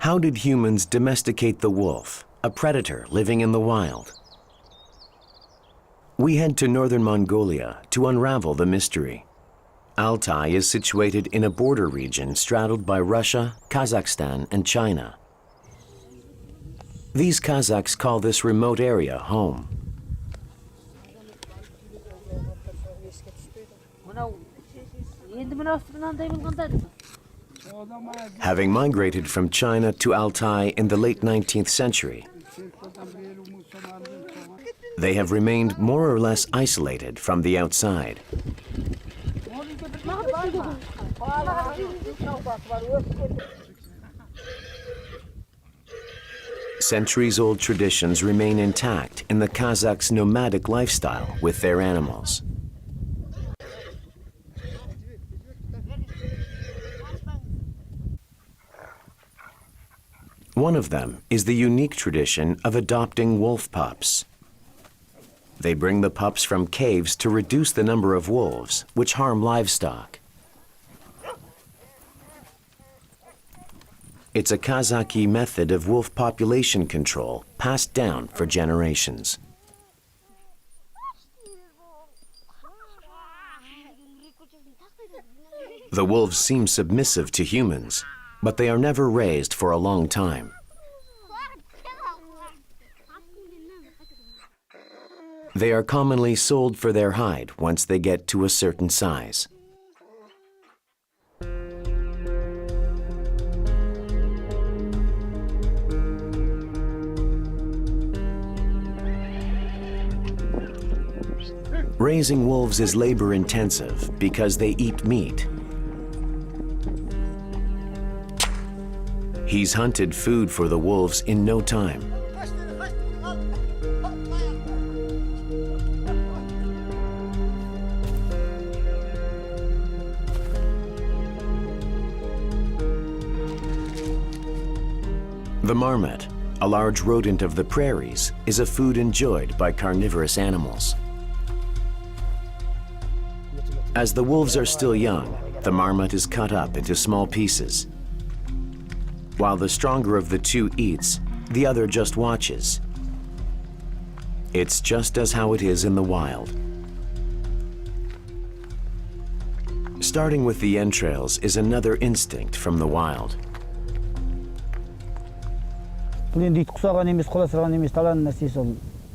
How did humans domesticate the wolf, a predator living in the wild? We head to northern Mongolia to unravel the mystery. Altai is situated in a border region straddled by Russia, Kazakhstan, and China. These Kazakhs call this remote area home. Having migrated from China to Altai in the late 19th century, they have remained more or less isolated from the outside. Centuries-old traditions remain intact in the Kazakhs' nomadic lifestyle with their animals. One of them is the unique tradition of adopting wolf pups. They bring the pups from caves to reduce the number of wolves, which harm livestock. It's a Kazakh method of wolf population control passed down for generations. The wolves seem submissive to humans, but they are never raised for a long time. They are commonly sold for their hide once they get to a certain size. Raising wolves is labor-intensive because they eat meat. He's hunted food for the wolves in no time. The marmot, a large rodent of the prairies, is a food enjoyed by carnivorous animals. As the wolves are still young, the marmot is cut up into small pieces. While the stronger of the two eats, the other just watches. It's just as how it is in the wild. Starting with the entrails is another instinct from the wild. Бұл енді ит құсаған емес, қоласырған емес, талан нәрсесі ол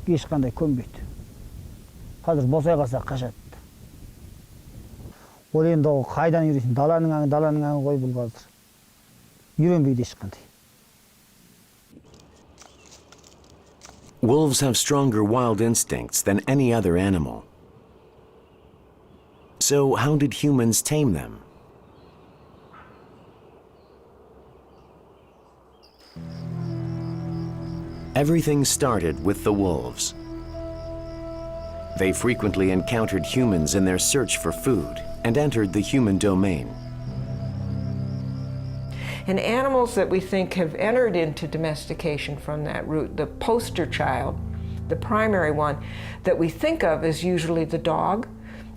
ешқандай көнбейді. Қазір босай қалса қашады. Ол енді ол қайдан үйренсін? Даланың аңы ғой бұл қазір. Үйренбейді ешқандай. Wolves have stronger wild instincts than any other animal. So how did humans tame them? Everything started with the wolves. They frequently encountered humans in their search for food and entered the human domain. And animals that we think have entered into domestication from that route, the poster child, the primary one that we think of is usually the dog.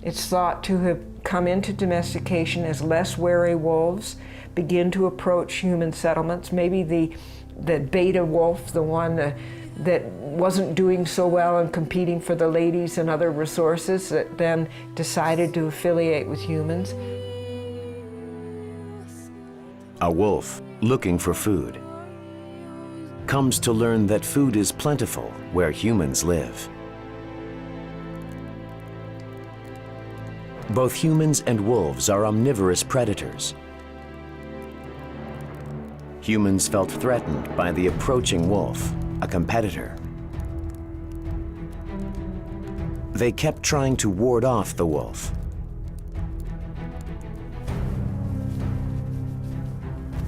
It's thought to have come into domestication as less wary wolves begin to approach human settlements. Maybe the beta wolf, the one that wasn't doing so well and competing for the ladies and other resources, that then decided to affiliate with humans. A wolf, looking for food, comes to learn that food is plentiful where humans live. Both humans and wolves are omnivorous predators. Humans felt threatened by the approaching wolf, a competitor. They kept trying to ward off the wolf.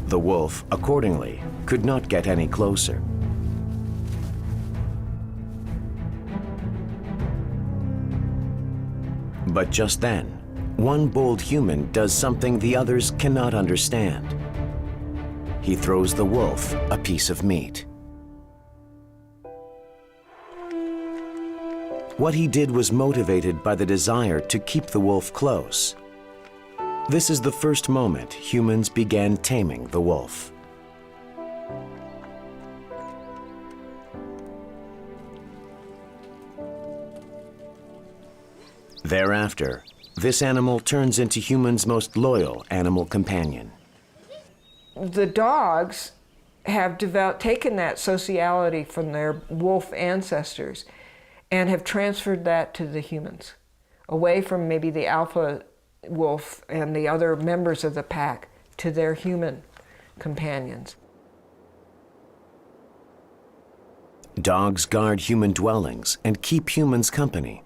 The wolf, accordingly, could not get any closer. But just then, one bold human does something the others cannot understand. He throws the wolf a piece of meat. What he did was motivated by the desire to keep the wolf close. This is the first moment humans began taming the wolf. Thereafter, this animal turns into humans' most loyal animal companion. The dogs have taken that sociality from their wolf ancestors and have transferred that to the humans, away from maybe the alpha wolf and the other members of the pack to their human companions. Dogs guard human dwellings and keep humans company.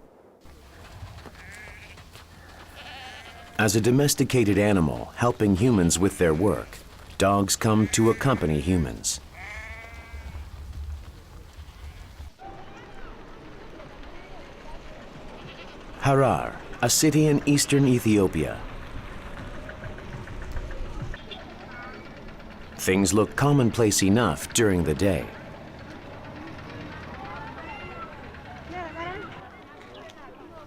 As a domesticated animal helping humans with their work, dogs come to accompany humans. Harar, a city in eastern Ethiopia. Things look commonplace enough during the day.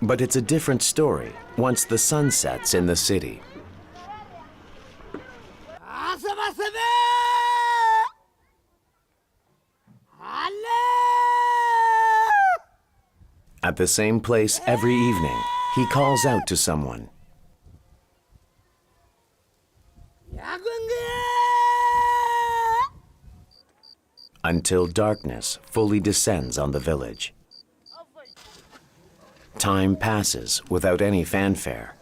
But it's a different story once the sun sets in the city. At the same place every evening, he calls out to someone. Until darkness fully descends on the village. Time passes without any fanfare.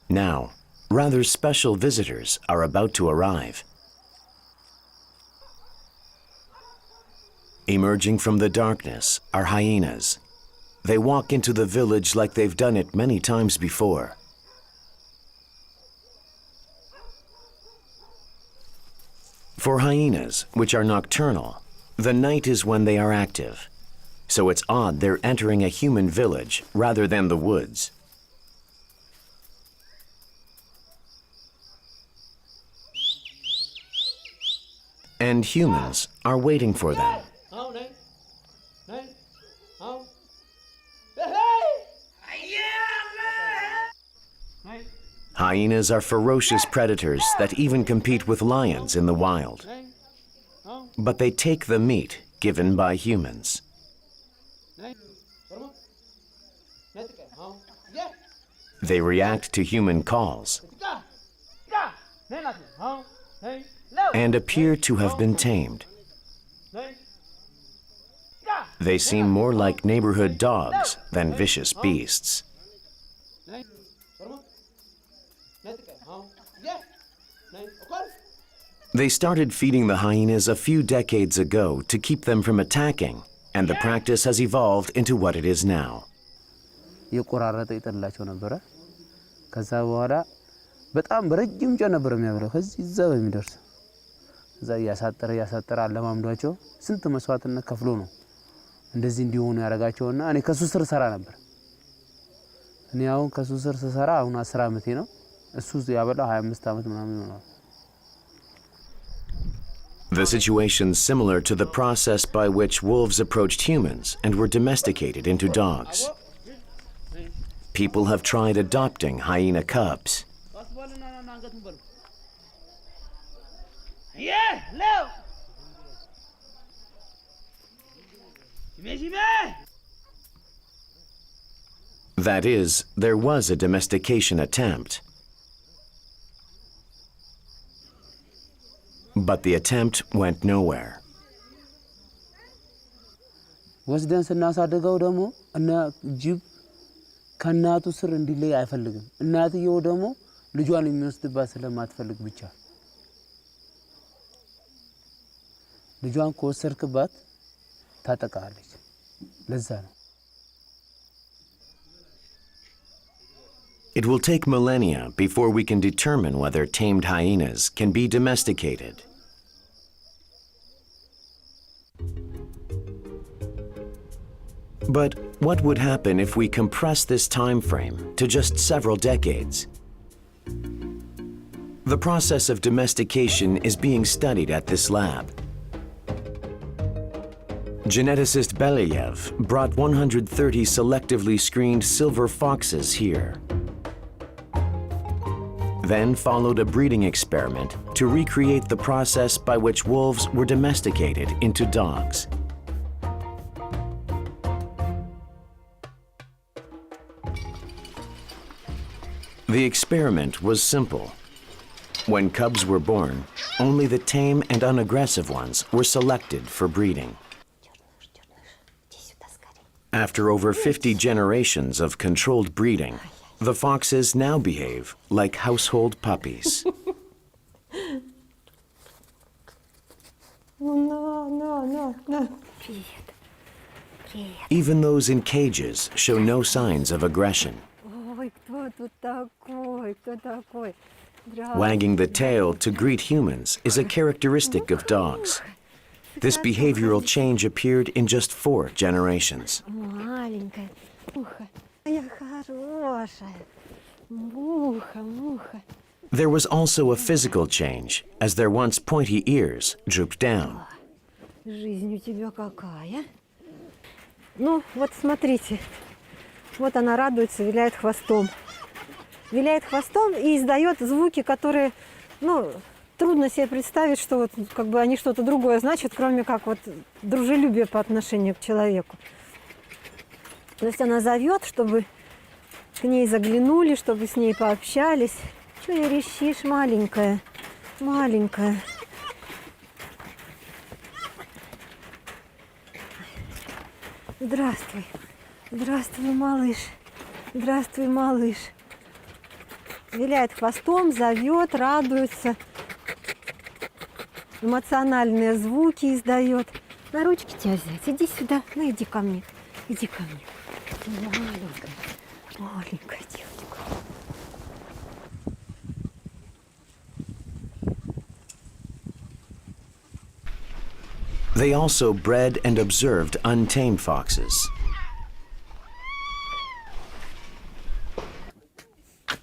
Now, rather special visitors are about to arrive. Emerging from the darkness are hyenas. They walk into the village like they've done it many times before. For hyenas, which are nocturnal, the night is when they are active. So it's odd they're entering a human village rather than the woods. And humans are waiting for them. Hyenas are ferocious predators that even compete with lions in the wild. But they take the meat given by humans. They react to human calls and appear to have been tamed. They seem more like neighborhood dogs than vicious beasts. They started feeding the hyenas a few decades ago to keep them from attacking, and the practice has evolved into what it is now. የቆራረጠ ይጠላቸው ነበረ ከዛ በኋላ በጣም በረጅም ጨ ነበር የሚያብረው ከዚህ እዛ በሚደርስ እዛ ያሳጠረ አለማምዷቸው ስንት መስዋዕትነት ከፍሎ ነው እንደዚህ እንዲሆኑ ያረጋቸውና እኔ ከሱ ስር ሰራ ነበር እኔ አሁን ከሱ ስር ሰራ አሁን 10 አመቴ ነው እሱ ያበላው 25 አመት ምናምን ነው The situation is similar to the process by which wolves approached humans and were domesticated into dogs. People have tried adopting hyena cubs. That is, there was a domestication attempt. But the attempt went nowhere. ወስደን ስናሳደገው ደግሞ እና ጅብ ከናቱ ስር እንዲለይ አይፈልግም እናትየው ደግሞ ልጇን የሚወስድባት ስለማትፈልግ ብቻ ልጇን ከወሰድክባት ታጠቃለች ለዛ ነው It will take millennia before we can determine whether tamed hyenas can be domesticated. But what would happen if we compress this time frame to just several decades? The process of domestication is being studied at this lab. Geneticist Belyaev brought 130 selectively screened silver foxes here. Then followed a breeding experiment to recreate the process by which wolves were domesticated into dogs. The experiment was simple. When cubs were born, only the tame and unaggressive ones were selected for breeding. After over 50 generations of controlled breeding, the foxes now behave like household puppies. Even those in cages show no signs of aggression. Wagging the tail to greet humans is a characteristic of dogs. This behavioral change appeared in just 4 generations. There was also a physical change, as their once pointy ears drooped down. Жизнь у тебя какая. Ну, вот смотрите. Вот она радуется, виляет хвостом. Виляет хвостом и издает звуки, которые, ну, трудно себе представить, что вот как бы они что-то другое значат, кроме как вот дружелюбие по отношению к человеку. То есть она зовет, чтобы к ней заглянули, чтобы с ней пообщались. Чего верещишь, маленькая, маленькая. Здравствуй, здравствуй, малыш, здравствуй, малыш. Виляет хвостом, зовет, радуется, эмоциональные звуки издает. На ручки тебя взять, иди сюда, ну иди ко мне, иди ко мне. Маленькая, маленькая девочка. They also bred and observed untamed foxes.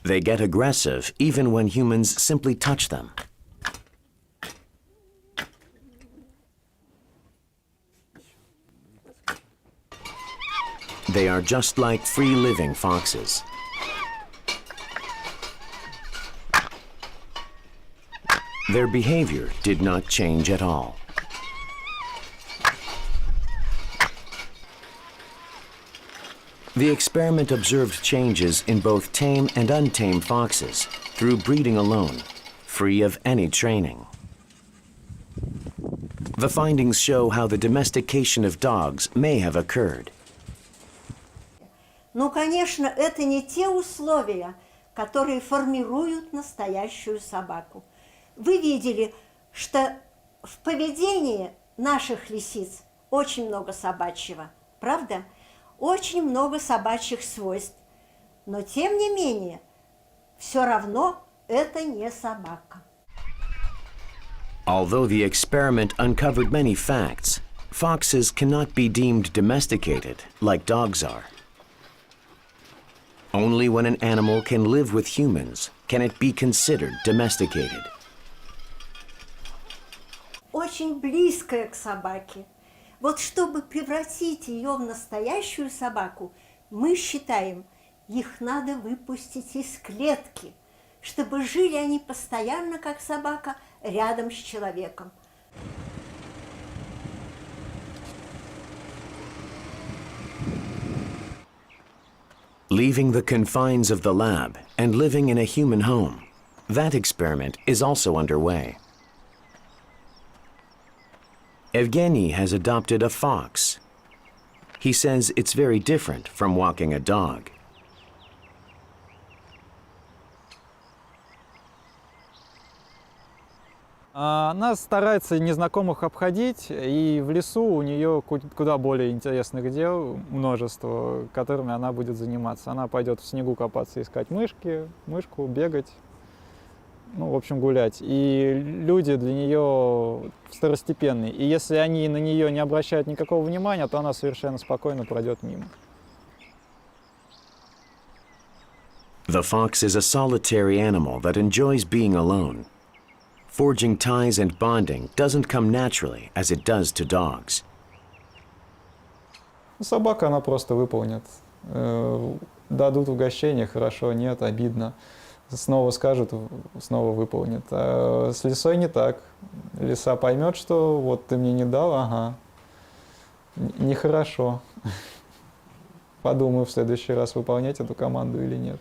They get aggressive even when humans simply touch them. They are just like free-living foxes. Their behavior did not change at all. The experiment observed changes in both tame and untamed foxes through breeding alone, free of any training. The findings show how the domestication of dogs may have occurred. Но, конечно, это не те условия, которые формируют настоящую собаку. Вы видели, что в поведении наших лисиц очень много собачьего, правда? Очень много собачьих свойств. Но, тем не менее, все равно это не собака. Although the experiment uncovered many facts, foxes cannot be deemed domesticated like dogs are. Only when an animal can live with humans can it be considered domesticated. Очень близкая к собаке. Вот чтобы превратить ее в настоящую собаку, мы считаем, их надо выпустить из клетки, чтобы жили они постоянно, как собака, рядом с человеком. Leaving the confines of the lab and living in a human home, that experiment is also underway. Evgeny has adopted a fox. He says it's very different from walking a dog. Она старается незнакомых обходить, и в лесу у нее куда более интересных дел, множество, которыми она будет заниматься. Она пойдет в снегу копаться, искать мышку, бегать, ну, в общем, гулять. И люди для нее второстепенные. И если они на нее не обращают никакого внимания, то она совершенно спокойно пройдет мимо. The fox is a solitary animal that enjoys being alone. Forging ties and bonding doesn't come naturally as it does to dogs. Собака она просто выполнит. Дадут угощение, хорошо, нет, обидно. Снова скажут, снова выполнит. А с лисой не так. Лиса поймет, что вот ты мне не дал, ага, нехорошо. Подумаю в следующий раз, выполнять эту команду или нет.